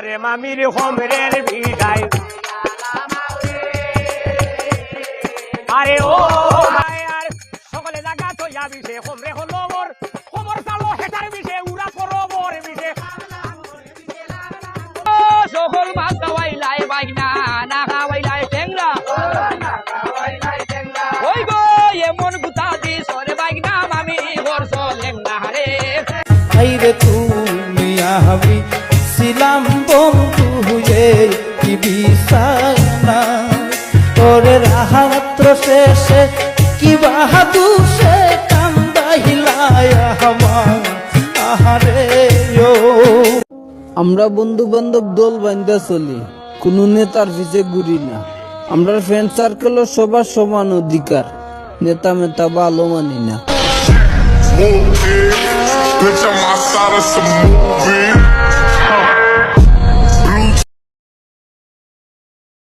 ওরে মামির হোমরের ভিড়াই আরে ও মায়ার সকলে জায়গা তো যাবিছে হোমরে হলো মোর খবর চালো হেটার বিষে উড়া করবর বিষে সকল মাছ খাওয়াইলাই বাইনা না খাওয়াইলাই টেংরা ওই গো এমন গুতা দি সরে বাইনা মামি ঘর চলেন না রে আইরে তুমি আমি ছিলাম বন্ধু হয়ে কি বিছানা ওরে রাহাত্র শেষে কি বাহাদুর সে কান্দাইলাই আমার আহারে ও আমরা বন্ধু বান্ধব দল বান্ধা চলি, কোনো নেতার পিছে ঘুরি না। আমরা ফ্রেন্ড সার্কেল সবার সমান অধিকার, নেতা মেতা ভালো মানি না। Bitch, I'm outside of some